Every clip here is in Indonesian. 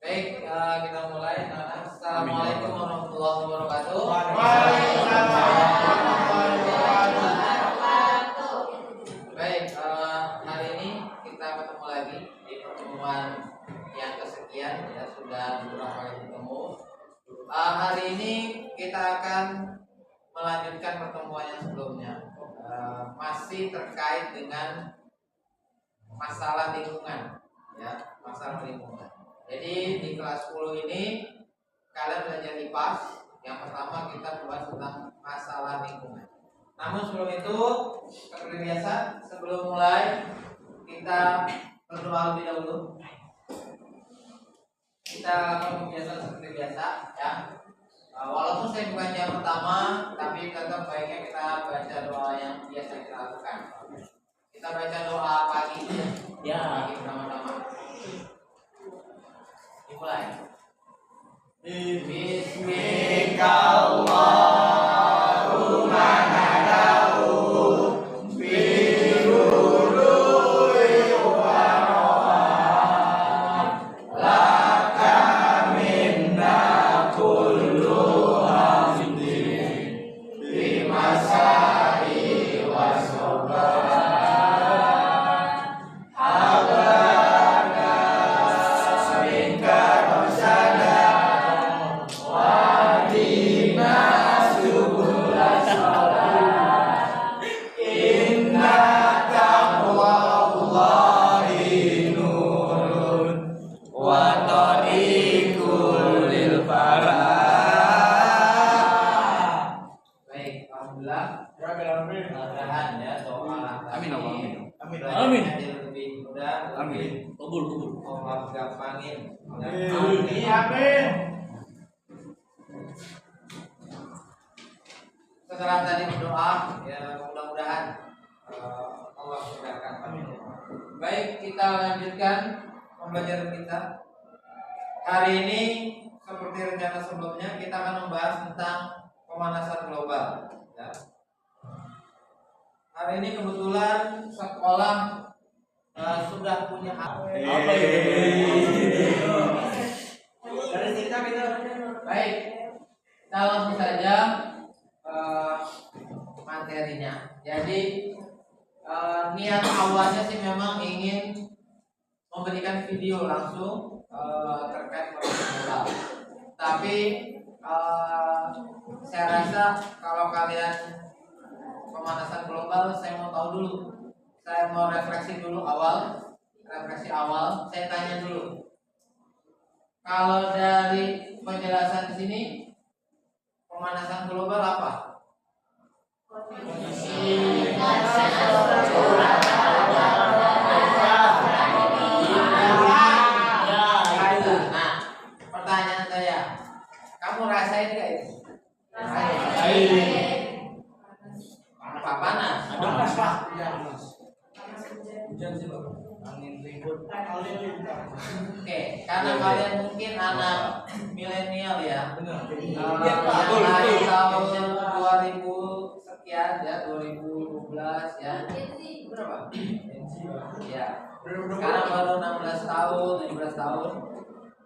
Baik, kita mulai. Assalamualaikum warahmatullahi wabarakatuh. Baik, hari ini kita ketemu lagi di pertemuan yang kesekian, ya sudah beberapa kali ketemu. Hari ini kita akan melanjutkan pertemuan yang sebelumnya, masih terkait dengan masalah lingkungan, ya masalah lingkungan. Jadi di kelas 10 ini kalian belajar IPAS. Yang pertama kita bahas tentang masalah lingkungan. Namun sebelum itu, seperti biasa, sebelum mulai kita berdoa lebih dahulu. Kita lakukan kebiasaan seperti biasa, ya. Walaupun saya bukan yang pertama, tapi tetap baiknya kita baca doa yang biasa kita lakukan. Kita baca doa pagi, ya. Pagi pertama-tama. Dimulai. Bismillahirrahmanirrahim. Setelah tadi berdoa, ya mudah-mudahan Allah memberkakan kami. Baik, kita lanjutkan pembelajaran kita. Hari ini seperti rencana sebelumnya kita akan membahas tentang pemanasan global. Ya. Hari ini kebetulan sekolah sudah punya apa Baik, kita langsung saja materinya. Jadi niat awalnya sih memang ingin memberikan video langsung terkait pemanasan global. Tapi saya rasa kalau kalian pemanasan global, saya mau tahu dulu. Saya mau refleksi awal. Saya tanya dulu. Kalau dari penjelasan di sini, pemanasan global apa? Nah, pertanyaan saya, kamu rasain nggak itu? Apa panas? Panas pak. Angin ribut. Oke, karena kalian mungkin anak milenial ya. Yang lahir tahun 2000 sekian ya, 2012 ya. Berapa? Ya. Sekarang baru 16 tahun, 17 tahun.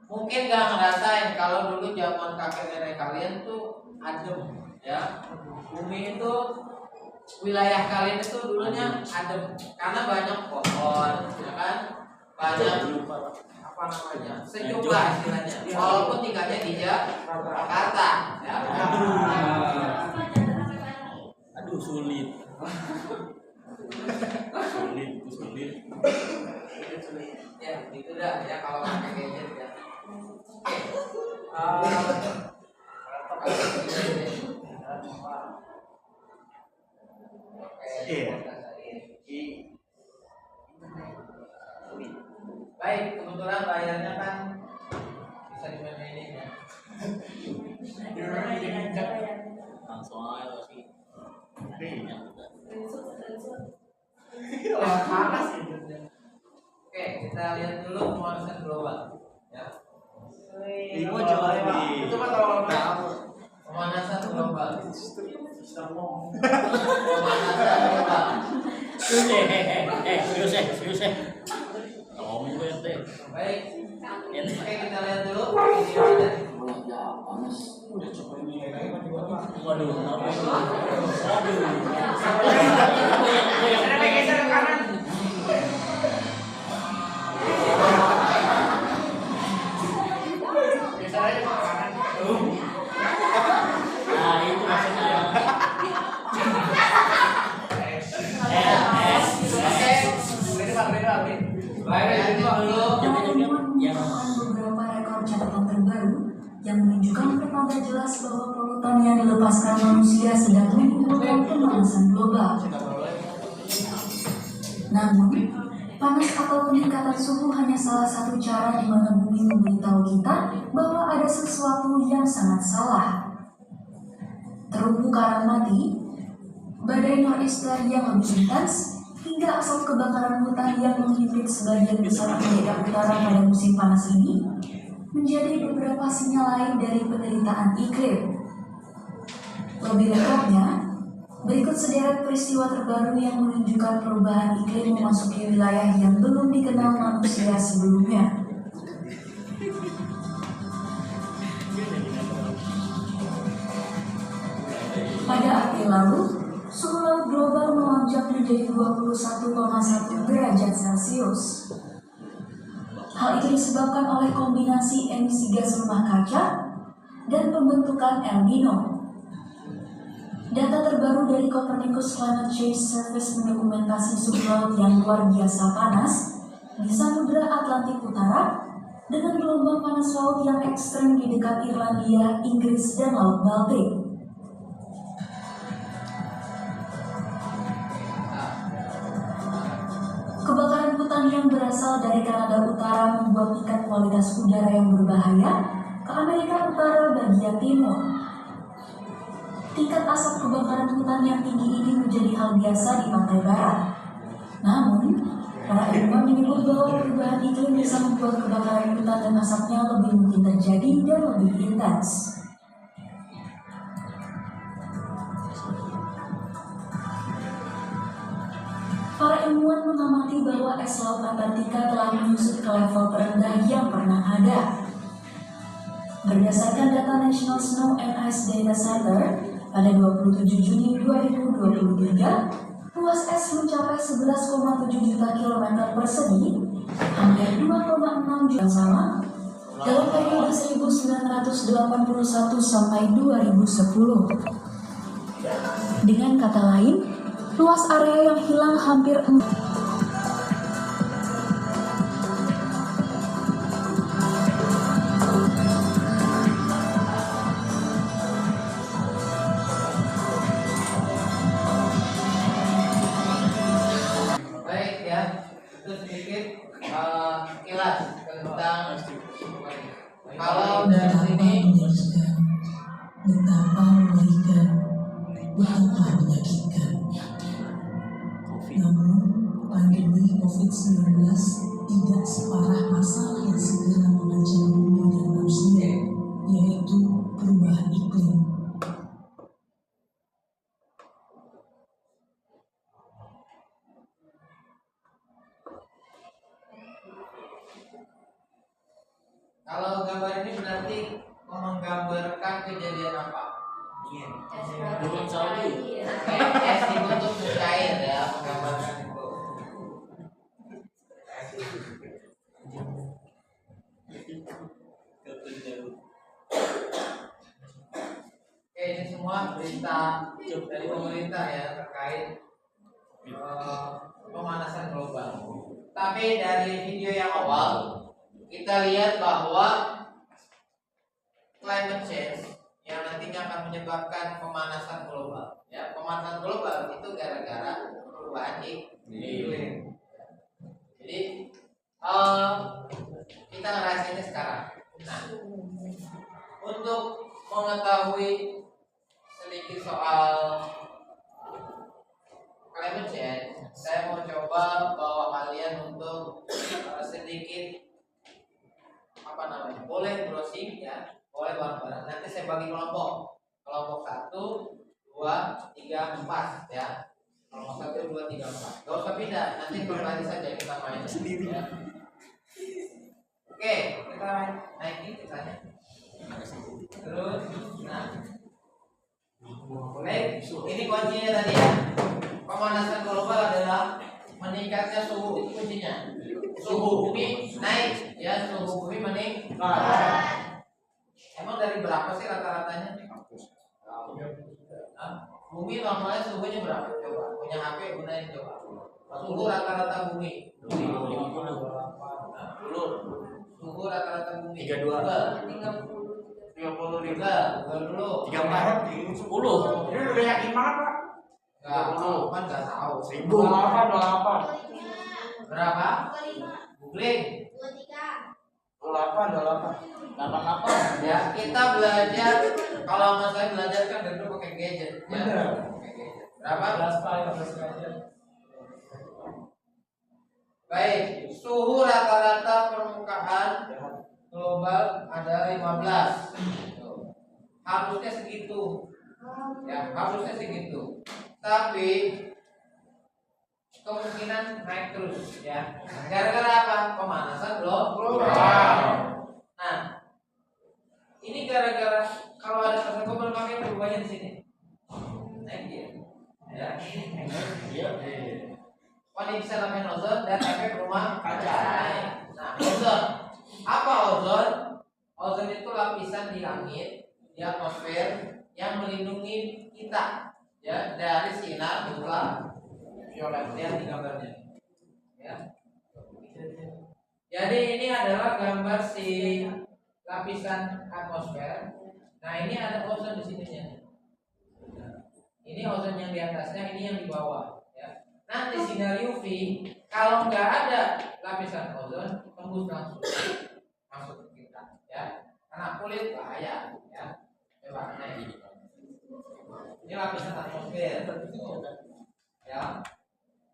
Mungkin gak ngerasain kalau dulu zaman kakek nenek kalian tuh adem ya. Bumi itu, wilayah kalian itu dulunya adem karena banyak pohon, ya kan? Banyak apa namanya? Sejuk lah istilahnya. Walaupun tinggalnya di Jakarta, ya. Aduh sulit. Sulit. Ya, gitu dah ya kalau pakai gadget ya. Baik, kebetulan layarnya kan bisa dimainin ya. Langsung aja sih. Oke, kita lihat dulu pemanasan global ya. Ibu coba di. Pemanasan global. Serius. Ngomong gue teh. Baik. Oke, kita lihat dulu videonya. Waduh, kenapa itu? Nah, itu maksudnya. Beberapa rekor catatan terbaru yang menunjukkan petanda jelas bahwa polutan yang dilepaskan manusia sedang menimbulkan pemanasan global. Namun, panas atau peningkatan suhu hanya salah satu cara di mana bumi memberitahu kita bahwa ada sesuatu yang sangat salah. Terumbu karang mati, badai nor'easter yang lebih intens, hingga asap kebakaran hutan yang menghimpit sebagian besar Amerika Utara pada musim panas ini menjadi beberapa sinyal lain dari penderitaan iklim. Lebih lengkapnya, berikut sederet peristiwa terbaru yang menunjukkan perubahan iklim memasuki wilayah yang belum dikenal manusia sebelumnya. Pada April lalu, suhu laut global melonjak menjadi 21,1 derajat Celcius. Hal itu disebabkan oleh kombinasi emisi gas rumah kaca dan pembentukan El Nino. Data terbaru dari Copernicus Climate Change Service mendokumentasi suhu laut yang luar biasa panas di Samudra Atlantik Utara dengan gelombang panas laut yang ekstrem di dekat Irlandia, Inggris, dan Laut Baltik. Kebakaran hutan yang berasal dari Kanada Utara membuat tingkat kualitas udara yang berbahaya ke Amerika Utara bagian timur. Tingkat asap kebakaran hutan yang tinggi ini menjadi hal biasa di pantai barat. Namun, para ilmuwan menyebut bahwa perubahan iklim bisa membuat kebakaran hutan dan asapnya lebih mungkin terjadi dan lebih intens. Para ilmuwan mengamati bahwa es laut Antartika telah menyusut ke level terendah yang pernah ada. Berdasarkan data National Snow and Ice Data Center, pada 27 Juni 2023, luas es mencapai 11,7 juta kilometer persegi, hampir 2,6 juta sama, dalam periode 1981 sampai 2010. Dengan kata lain, luas area yang hilang hampir Baik ya, itu sedikit kilas tentang kalau dari sini betapa mengerikan, betapa menyakitkan. Namun, pandemi COVID-19 tidak separah masalah yang segera mengancam bumi dan manusia, yaitu perubahan iklim. kalau gambar ini berarti menggambarkan kejadian apa? Belum Saudi. Es dibentuk cair ya, menggambarkan itu. Oke, ini semua berita dari pemerintah ya terkait pemanasan global. Tapi dari video yang awal kita lihat bahwa climate change yang nantinya akan menyebabkan pemanasan global. Ya, pemanasan global itu gara-gara perubahan iklim. Jadi kita ngerasainnya sekarang. Nah, untuk mengetahui sedikit soal climate change, saya mau coba bawa kalian untuk sedikit boleh browsing ya, boleh bareng-bareng. Nanti saya bagi kelompok 1, 2, 3, 4 ya. Kelompok 1, 2, 3, 4. Gak usah pindah, nanti kembali saja kita main ya. kita naikin kitanya. Terus, nah, baik, ini kuncinya tadi ya. Pemanasan global adalah meningkatnya suhu, itu kuncinya. Suhu bumi naik, ya suhu bumi meningkat. Emang dari berapa sih rata-ratanya? Bumi normalnya suhunya berapa? Coba punya HP gunain coba. Suhu rata-rata bumi. Suhu rata-rata bumi. 32. 30 dulu. 34. 10. Ini udah yakin banget, Pak. Enggak tahu. 28. Berapa? Googling. 88. Ya, kita belajar kalau mas saya belajar kan dari dulu pakai gadget. Ya. Pakai gadget. Berapa? 15 gadget. Baik, suhu rata-rata permukaan global ada 15. Harusnya segitu. Ya, harusnya segitu. Tapi kemungkinan naik terus ya. Gara-gara apa? Pemanasan global. Nah, ini gara-gara kalau ada tersebut berbagai perubahan di sini. Naik ya. Ya. Kondisi elemen ozon dan efek rumah kaca. Nah, ozon. Apa ozon? Ozon itu lapisan di langit, di atmosfer yang melindungi kita ya dari sinar ultraviolet. Lihat di gambarnya. Ya. Jadi ini adalah gambar si lapisan atmosfer. Nah, ini ada ozon di sininya. Ini ozon yang di atasnya, ini yang di bawah. Ya. Nanti sinar UV kalau nggak ada lapisan ozon tembus langsung masuk ke kita, ya. Karena kulit bahaya, ya. Coba naik. Ini lapisan atmosfer, ya.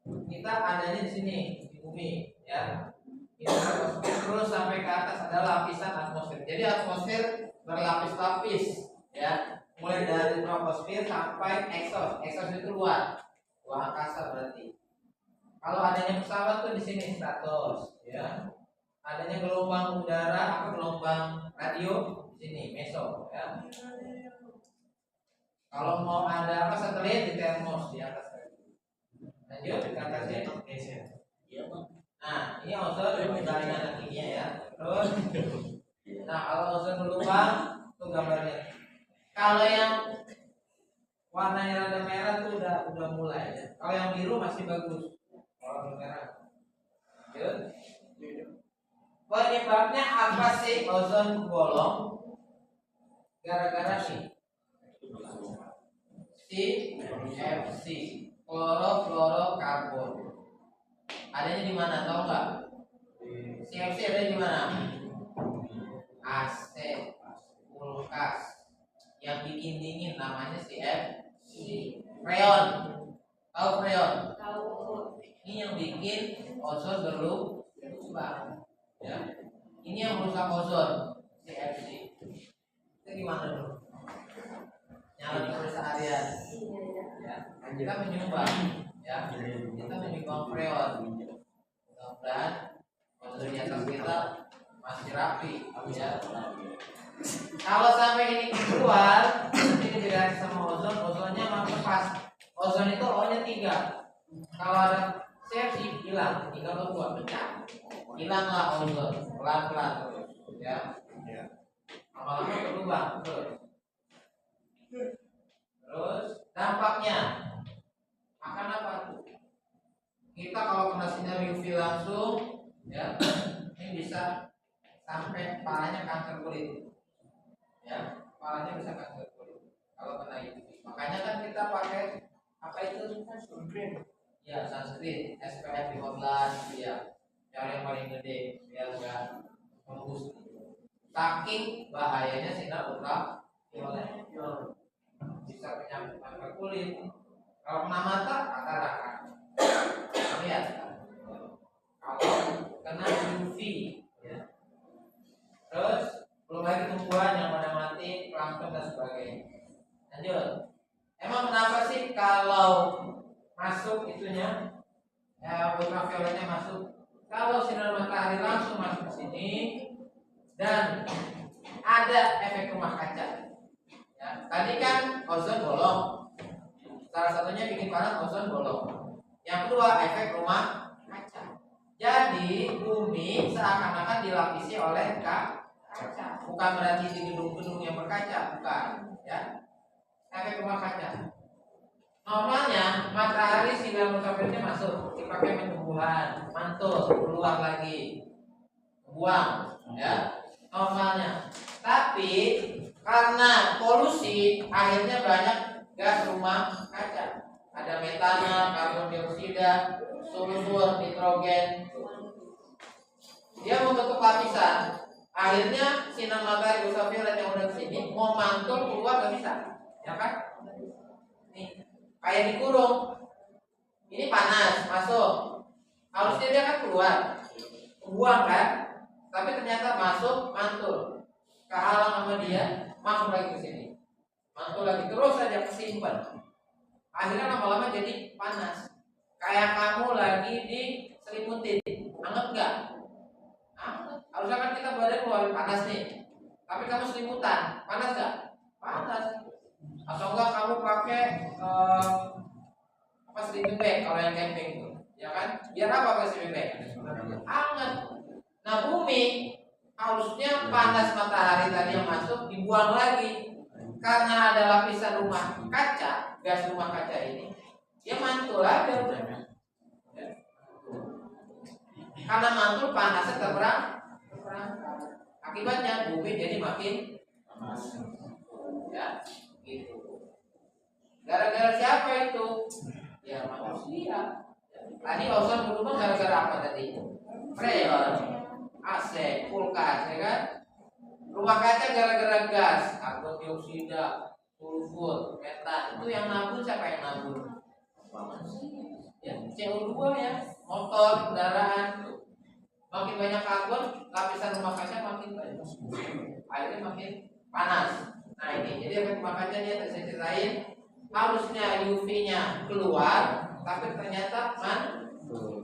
Kita adanya di sini di bumi, ya. Ini atmosfer terus sampai ke atas ada lapisan atmosfer. Jadi atmosfer berlapis-lapis, ya. Mulai dari troposfer sampai exos. Exos itu luar angkasa berarti. Kalau adanya pesawat tuh di sini stratos, ya. Adanya gelombang udara, gelombang radio di sini meso, ya. Kalau mau ada satelit di termos di atas. Lanjut ke atasnya. Nah, ini ozon jaringan anak kimia ya. Terus, nah kalau ozon berlubang tuh gambarnya. Kalau yang warnanya rada merah tuh udah mulai ya. Kalau yang biru masih bagus. Kalau merah. Lanjut. Penyebabnya apa sih ozon bolong? Gara-gara sih CFC, klorofluorokarbon. Adanya di mana? Tahu nggak? CFC ada di mana? AC, kulkas. Yang bikin dingin namanya CFC. Freon. Tahu freon? Tahu. Ini yang bikin ozon berlubang. Ya. Ini yang merusak ozon, CFC. Itu gimana dulu? Nyala terus harian. Ya. Kita menyumbang, ya. Kita menyumbang freon. Mudah-mudahan ozon di atas kita masih rapi, ya. Kalau sampai ini keluar, nanti direaksi sama ozon, ozonnya mampu pas. Ozon itu O-nya 3. Kalau ada CFC hilang, 3 atau 2 pecah. Hilanglah ozon, pelan-pelan terus, ya. Lama-lama berubah terus. Terus dampaknya akan apa tuh? Kita kalau kena sinar UV langsung, ya, ini bisa sampai parahnya kanker kulit. Ya, parahnya bisa kanker kulit kalau kena UV. Makanya kan kita pakai apa itu? Sunscreen. Ya, sunscreen SPF 15, ya. Cara yang paling gede biar enggak tembus. Saking bahayanya sinar ultraviolet. Bisa penyakit kanker kulit. Kalau kena mata, katarak. Lihat. Kalau kena UV, ya. Terus belum lagi tumbuhan yang pada mati, plankton dan sebagainya. Lanjut. Emang kenapa sih kalau masuk itunya, ultravioletnya masuk? Kalau sinar matahari langsung masuk ke sini, dan ada efek rumah kaca. Ya, tadi kan ozon bolong. Salah satunya bikin panas ozon bolong. Yang kedua efek rumah kaca. Jadi bumi seakan-akan dilapisi oleh kaca. Bukan berarti di gedung-gedung yang berkaca, bukan. Ya, efek rumah kaca. Normalnya matahari sinar ultravioletnya masuk, dipakai tumbuhan, mantul, keluar lagi, buang, ya normalnya. Tapi karena polusi, akhirnya banyak gas rumah kaca. Ada metana, karbon dioksida, sulfur, nitrogen. Dia membentuk lapisan. Akhirnya sinar matahari ultraviolet yang udah kesini mau mantul keluar gak bisa, ya kan? Nih. Kayak dikurung, ini panas masuk, harusnya dia kan keluar, buang kan, tapi ternyata masuk mantul, kehalang sama dia, masuk lagi ke sini, mantul lagi terus saja kesimpan, akhirnya lama-lama jadi panas, kayak kamu lagi diselimutin, anget nggak? Anget, harusnya kan kita badan keluarin panas nih, tapi kamu selimutan, panas nggak? Panas. Atau enggak kamu pakai sleeping bag kalau yang camping itu, ya kan? Biar apa pakai sleeping bag? Hangat. Nah bumi harusnya panas matahari tadi yang masuk dibuang lagi, karena ada lapisan rumah kaca, gas rumah kaca ini, dia mantul aja udah. Ya. Karena mantul panasnya terperang. Akibatnya bumi jadi makin panas. Ya. Gitu. Gara-gara siapa itu? Ya manusia. Tadi ozon berubah gara-gara apa tadi? Freon, AC, kulkas, ya kan? Rumah kaca gara-gara gas, karbon dioksida, sulfur, metan. Itu yang nabur siapa yang nabur? Manusia. Ya, CO2 ya, motor, kendaraan. Makin banyak karbon, lapisan rumah kaca makin banyak. Akhirnya makin panas. Nah ini, jadi efek rumah kaca dia tadi saya ceritain, harusnya UV-nya keluar, tapi ternyata mantul,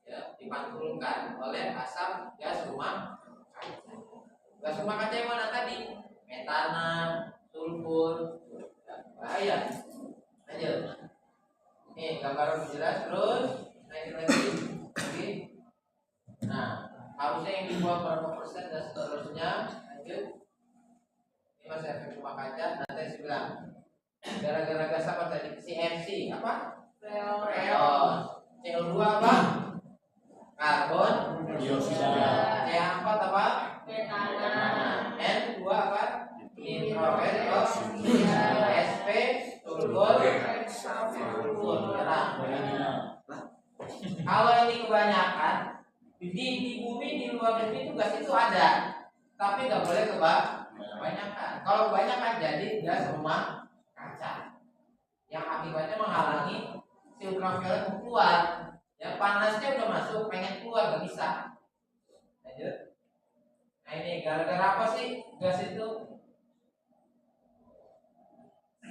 ya, dipantulkan oleh asap gas rumah kaca. Gas rumah kaca yang mana tadi? Metana, sulfur, ya, bahaya. Lanjut. Nih gambar lebih jelas, terus naikin lagi. Nah, harusnya yang dibuang berapa persen dan seterusnya. Lanjut. Ini masih efek rumah kaca. Nanti saya bilang gara-gara gas apa tadi? CFC apa? Freon. CO2 apa? Karbon dioksida. C4 apa? Metana. N2 apa? Nitrogen oksida. SP sulfur. Kalau ini kebanyakan di bumi, di luar bumi itu gas itu ada, tapi nggak boleh kebanyakan. Kalau kebanyakan jadi gas rumah kaca yang akibatnya menghalangi si ultraviolet mau keluar. Ya panasnya udah masuk, pengen keluar nggak bisa. Lanjut. Nah ini gara-gara apa sih gas itu?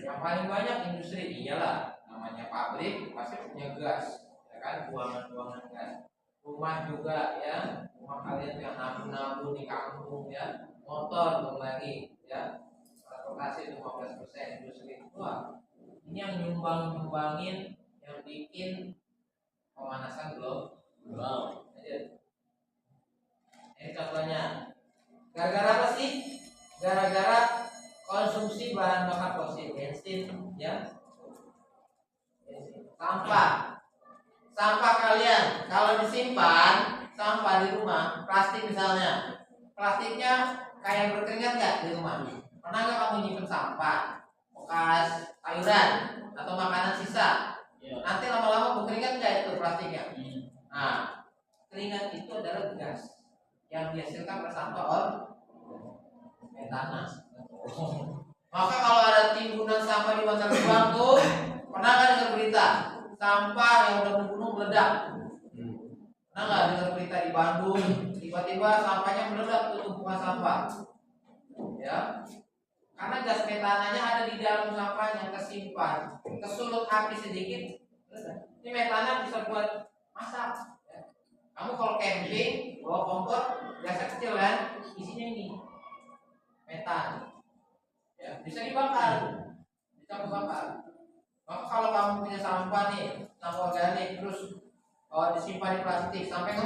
Yang paling banyak industri, iyalah, namanya pabrik pasti punya gas, ya kan, buangan-buangan gas. Rumah juga ya, rumah kalian yang nabung-nabung di kampung ya, motor belum lagi ya, transportasi 15% industri. Wah, ini yang nyumbangin yang bikin pemanasan global. Ini contohnya. Gara-gara apa sih? Gara-gara konsumsi bahan bakar fosil, bensin ya. Sampah kalian kalau disimpan sampah di rumah, plastik misalnya, plastiknya kayak berkeringat nggak di rumah? Pernah nggak kamu nyimpen sampah bekas sayuran atau makanan sisa? Nanti lama-lama berkeringat nggak itu plastiknya? Nah, keringat itu adalah gas yang dihasilkan oleh sampah metana. Maka kalau ada timbunan sampah di Bantar Gebang tuh, pernah nggak dengar berita sampah yang udah membunuh meledak? Pernah nggak dengar berita di Bandung tiba-tiba sampahnya meledak tuh tumpukan sampah? Ya, karena gas metananya ada di dalam sampah yang tersimpan, kesulut api sedikit. Ini metana bisa buat masak. Ya. Kamu kalau camping bawa kompor biasa kecil kan, isinya ini metan, ya bisa dibakar, Maka kalau kamu punya sampah nih, sampah organik, terus disimpan di plastik sampai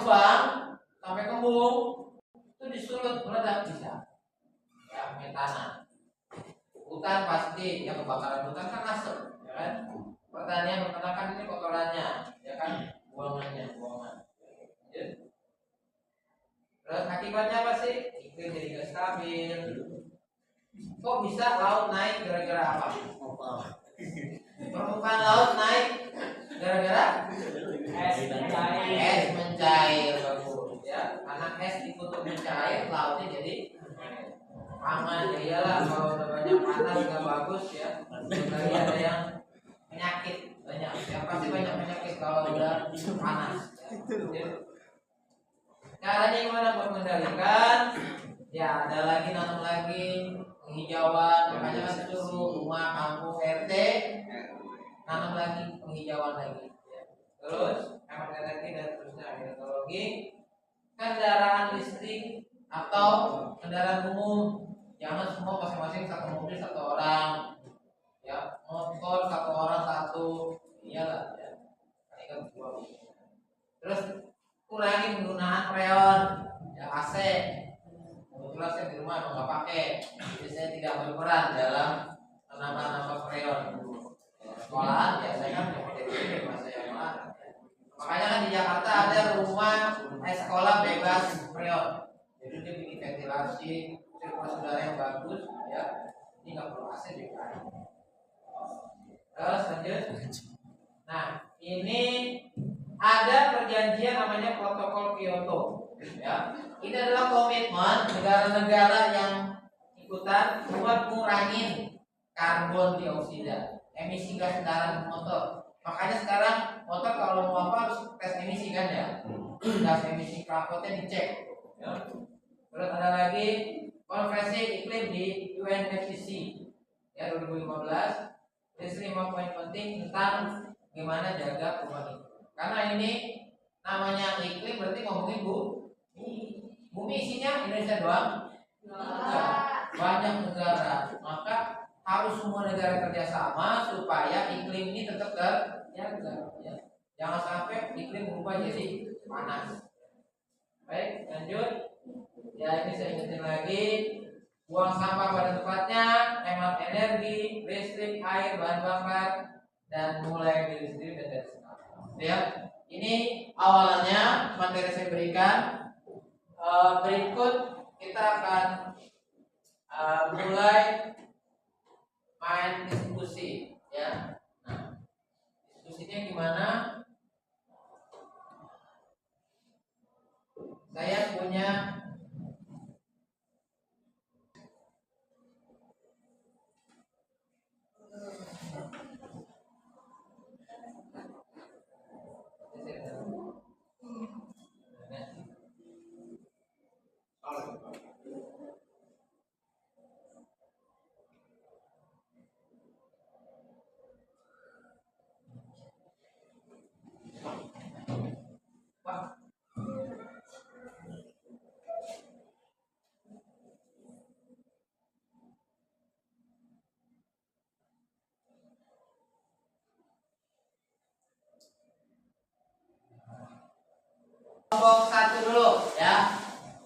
kembung, itu disulut meledak bisa, ya metanan. Hutan pasti, ya kebakaran hutan kan asap, ya kan. Pertanian peternakan ini kotorannya, ya kan, buangan. Ya. Terus akibatnya apa sih? Iklim jadi nggak stabil. Kok bisa laut naik gara-gara apa? Permukaan laut naik gara-gara es mencair, bagus ya. Karena es ikut mencair, lautnya jadi aman. Ya iyalah, kalau udah banyak panas nggak bagus ya. Lagi ada yang penyakit banyak, ya pasti banyak penyakit kalau udah panas. Ya. Caranya gimana buat mengendalikan? Ya ada lagi, nanam lagi penghijauan, makanya kan suruh rumah, kampung, RT nanam lagi penghijauan lagi. Ya. Terus hemat energi dan terusnya teknologi, kendaraan listrik atau kendaraan umum, jangan semua masing-masing satu mobil satu orang, ya motor satu orang satu, iyalah ya. Ini kan dua. Terus kurangi penggunaan freon, ya AC. Kebetulan saya di rumah nggak pakai, jadi saya tidak berperan dalam menambah freon. Sekolahan ya saya kan pakai di masa yang lalu. Makanya kan di Jakarta ada rumah sekolah bebas freon. Jadi dia bikin ventilasi, sirkulasi udara yang bagus, ya. Ini nggak perlu AC juga. Terus lanjut. Nah ini ada perjanjian namanya Protokol Kyoto. Ya, ini adalah komitmen negara-negara yang ikutan buat ngurangin karbon dioksida, emisi gas kendaraan motor. Makanya sekarang motor kalau mau apa harus tes emisi kan ya, gas emisi knalpotnya dicek. Ya. Terus ada lagi konferensi iklim di UNFCCC ya 2015. Ada 5 poin penting tentang gimana jaga perubahan iklim. Karena ini namanya iklim berarti ngomongin bumi isinya Indonesia doang? Banyak negara. Maka harus semua negara kerjasama supaya iklim ini tetap terjaga. Ya. Jangan sampai iklim berubah jadi panas. Baik, lanjut. Ya ini saya ingetin lagi, buang sampah pada tempatnya, hemat energi, listrik, air, bahan bakar, dan mulai dari sendiri dan dari sekarang. Ya, ini awalannya materi saya berikan. Berikut kita akan mulai main diskusi, ya. Nah, diskusinya gimana? Saya punya kelompok 1 dulu ya.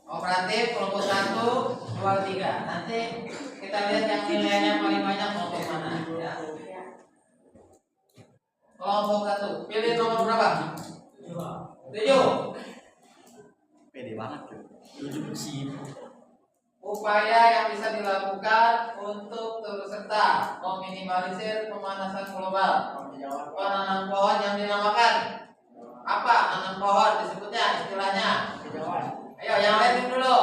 Kooperatif kelompok 1, 2, 3. Nanti kita lihat yang nilainya paling banyak kelompok mana ya. Kelompok 1, pilih nomor berapa? 7. Pede banget tuh. 7 sih. Upaya yang bisa dilakukan untuk turut serta meminimalisir pemanasan global. Penanam pohon yang dinamakan apa? Nanam pohon disebutnya istilahnya. Ayo yang lain dulu.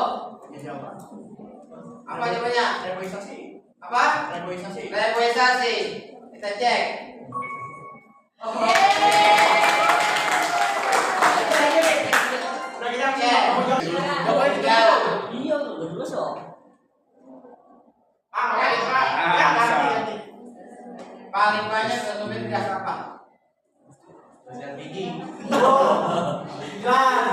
Apa jawabannya? Reboisasi. Apa? Reboisasi. Reboisasi. Kita cek. Udah kita Cek. Tiga. Iya, udah lulus loh. ganti. Paling banyak konsumsi gas apa? Gas gigi. Bukan.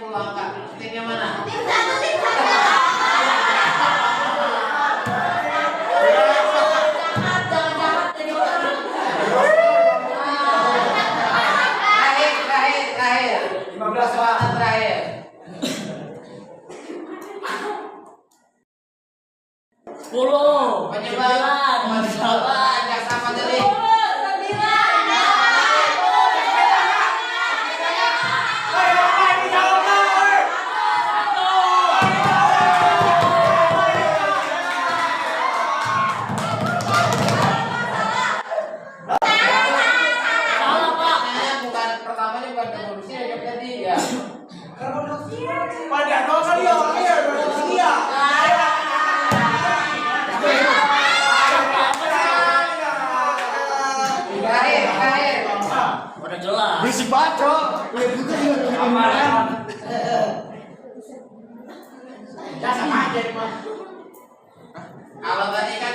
10 angka. Tim yang mana? Terakhir. 15 soal terakhir. 10. Penyebab masalah gas apa tadi? Bukan pertamanya bukan revolusi ya tadi ya. Pada dong kali ya, iya, iya. Terakhir. Udah jelas. Berisik banget, Cok. Ya sama aja Mas. Kalau tadi kan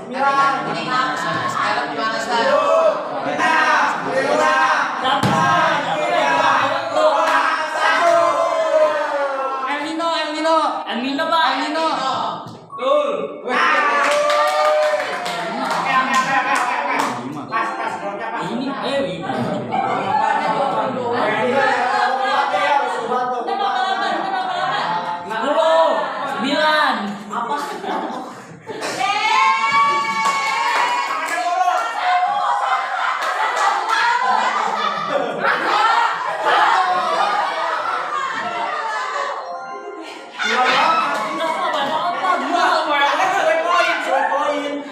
Sembilan. sekarang gimana Sar? El Nino, Pak. Betul. Pas, jawabnya Pak. Ini Wina. 9. Apa?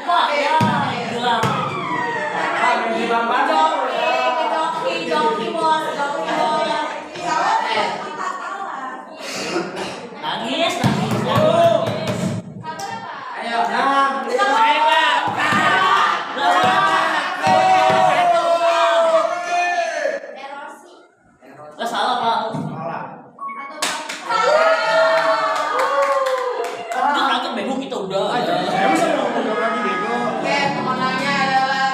Pak, ya. Bilang. Nangis. Ayo. Salah, Pak. Udah terakhir bego kita udah. Emang saya mau ngomong lagi bego. Oke, pemenangnya adalah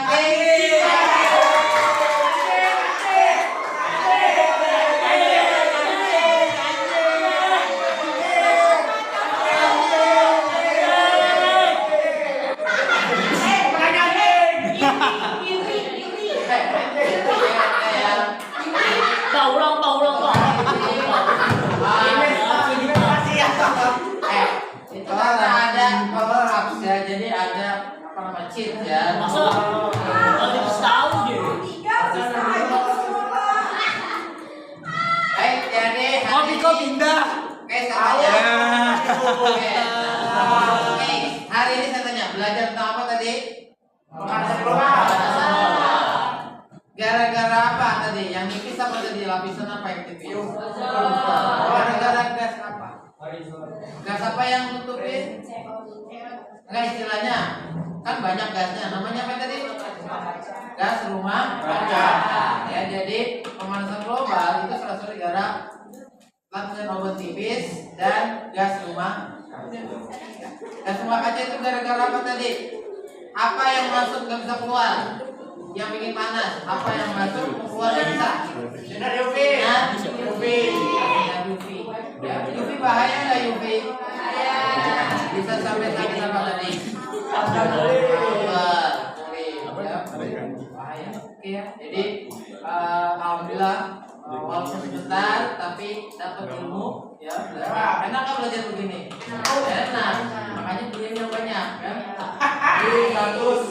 Pak, ulang, Pak. itu ada collapse ya, jadi ada apa namanya cheat ya. Masa lagi tahu dia. Baik, jadi Kopi kok pindah. Oke, saya tanya. Oke. Oke, hari ini saya tanya, belajar tentang apa tadi? Gara-gara apa tadi? Yang nipis apa tadi? Lapisan apa yang tipis? Gara-gara gas apa? Gas apa yang nutupin? Enggak, istilahnya kan banyak gasnya. Namanya apa tadi? Gas rumah kaca. Ya, jadi pemanasan global itu salah satu gara lapisan ozon tipis dan gas rumah kaca. Gas rumah kaca itu gara-gara apa tadi? Apa yang masuk nggak bisa keluar? Yang bikin panas? Apa yang masuk keluar nggak bisa? Sinar UV. Nah, UV. Ya, UV. Ya, UV bahaya nggak UV? Bisa sampai sakit apa tadi? Bahaya. Oke ya. Jadi alhamdulillah walaupun sebentar tapi dapat ilmu ya. Enak nggak belajar begini? Enak. Makanya beliau yang banyak ya. Bagus.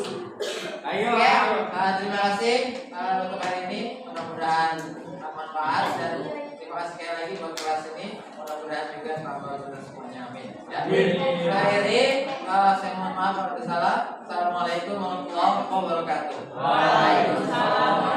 Ayo. Oke, terima kasih untuk hari ini. Mudah-mudahan bermanfaat dan terima kasih sekali lagi buat kelas ini. Mudah-mudahan juga Bapak sudah semuanya amin. Ya. Akhiri, saya mohon maaf kalau ada salah. Assalamualaikum warahmatullahi wabarakatuh. Waalaikumsalam.